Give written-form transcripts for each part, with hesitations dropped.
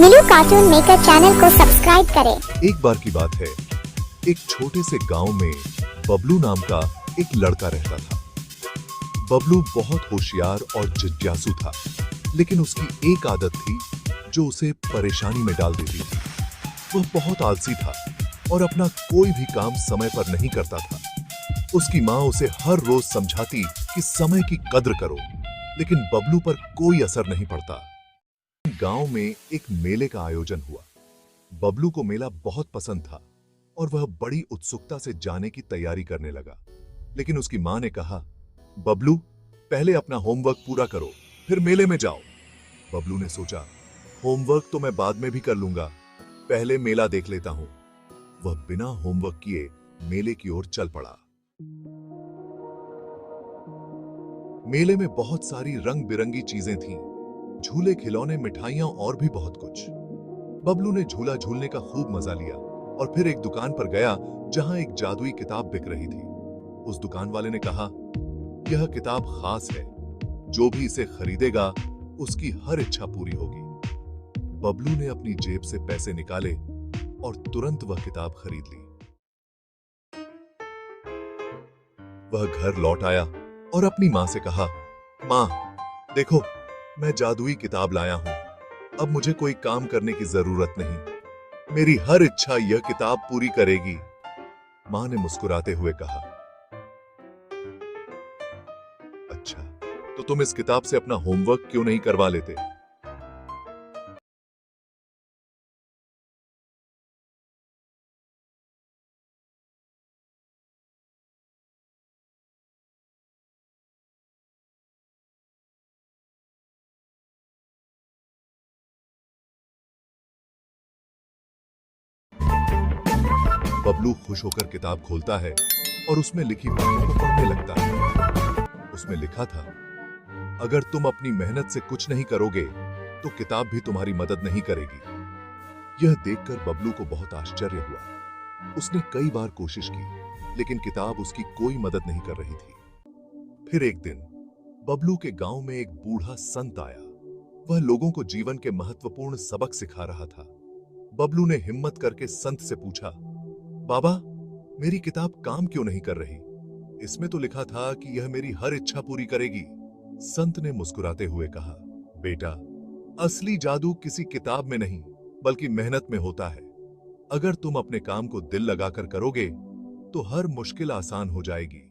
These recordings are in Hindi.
नीलू कार्टून मेकर चैनल को सब्सक्राइब करें। एक बार की बात है, एक छोटे से गांव में बबलू नाम का एक लड़का रहता था। बबलू बहुत होशियार और जिज्ञासु था, लेकिन उसकी एक आदत थी जो उसे परेशानी में डाल देती थी। वह बहुत आलसी था और अपना कोई भी काम समय पर नहीं करता था। उसकी माँ उसे हर रोज समझाती कि समय की कद्र करो, लेकिन बबलू पर कोई असर नहीं पड़ता। गांव में एक मेले का आयोजन हुआ। बबलू को मेला बहुत पसंद था और वह बड़ी उत्सुकता से जाने की तैयारी करने लगा। लेकिन उसकी माँ ने कहा, बबलू, पहले अपना होमवर्क पूरा करो, फिर मेले में जाओ। बबलू ने सोचा, होमवर्क तो मैं बाद में भी कर लूंगा, पहले मेला देख लेता हूं। वह बिना होमवर्क किए मेले की ओर चल पड़ा। मेले में बहुत सारी रंग बिरंगी चीजें थीं, झूले, खिलौने, मिठाइयां और भी बहुत कुछ। बबलू ने झूला झूलने का खूब मजा लिया और फिर एक दुकान पर गया जहां एक जादुई किताब बिक रही थी। उस दुकान वाले ने कहा, यह किताब खास है, जो भी इसे खरीदेगा उसकी हर इच्छा पूरी होगी। बबलू ने अपनी जेब से पैसे निकाले और तुरंत वह किताब खरीद ली। वह घर लौट आया और अपनी मां से कहा, मां, देखो, मैं जादुई किताब लाया हूं। अब मुझे कोई काम करने की जरूरत नहीं, मेरी हर इच्छा यह किताब पूरी करेगी। मां ने मुस्कुराते हुए कहा, अच्छा, तो तुम इस किताब से अपना होमवर्क क्यों नहीं करवा लेते? बबलू खुश होकर किताब खोलता है और उसमें लिखी बातों को पढ़ने लगता है। उसमें लिखा था, अगर तुम अपनी मेहनत से कुछ नहीं करोगे तो किताब भी तुम्हारी मदद नहीं करेगी। यह देखकर बबलू को बहुत आश्चर्य हुआ। उसने कई बार कोशिश की, लेकिन किताब उसकी कोई मदद नहीं कर रही थी। फिर एक दिन बबलू के गांव में एक बूढ़ा संत आया। वह लोगों को जीवन के महत्वपूर्ण सबक सिखा रहा था। बबलू ने हिम्मत करके संत से पूछा, बाबा, मेरी किताब काम क्यों नहीं कर रही? इसमें तो लिखा था कि यह मेरी हर इच्छा पूरी करेगी। संत ने मुस्कुराते हुए कहा, बेटा, असली जादू किसी किताब में नहीं, बल्कि मेहनत में होता है। अगर तुम अपने काम को दिल लगाकर करोगे तो हर मुश्किल आसान हो जाएगी।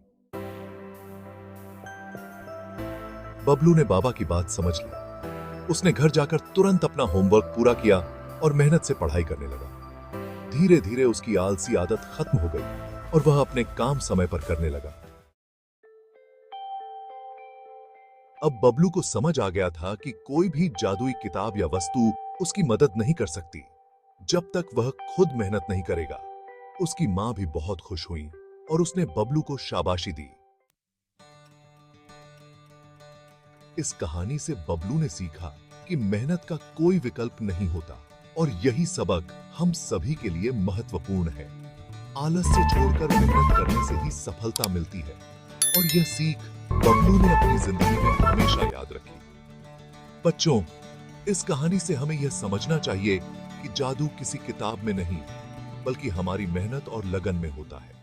बबलू ने बाबा की बात समझ ली। उसने घर जाकर तुरंत अपना होमवर्क पूरा किया और मेहनत से पढ़ाई करने लगा। धीरे धीरे उसकी आलसी आदत खत्म हो गई और वह अपने काम समय पर करने लगा। अब बबलू को समझ आ गया था कि कोई भी जादुई किताब या वस्तु उसकी मदद नहीं कर सकती जब तक वह खुद मेहनत नहीं करेगा। उसकी मां भी बहुत खुश हुई और उसने बबलू को शाबाशी दी। इस कहानी से बबलू ने सीखा कि मेहनत का कोई विकल्प नहीं होता और यही सबक हम सभी के लिए महत्वपूर्ण है। आलस्य छोड़कर मेहनत करने से ही सफलता मिलती है और यह सीख बबलू ने अपनी जिंदगी में हमेशा याद रखी। बच्चों, इस कहानी से हमें यह समझना चाहिए कि जादू किसी किताब में नहीं, बल्कि हमारी मेहनत और लगन में होता है।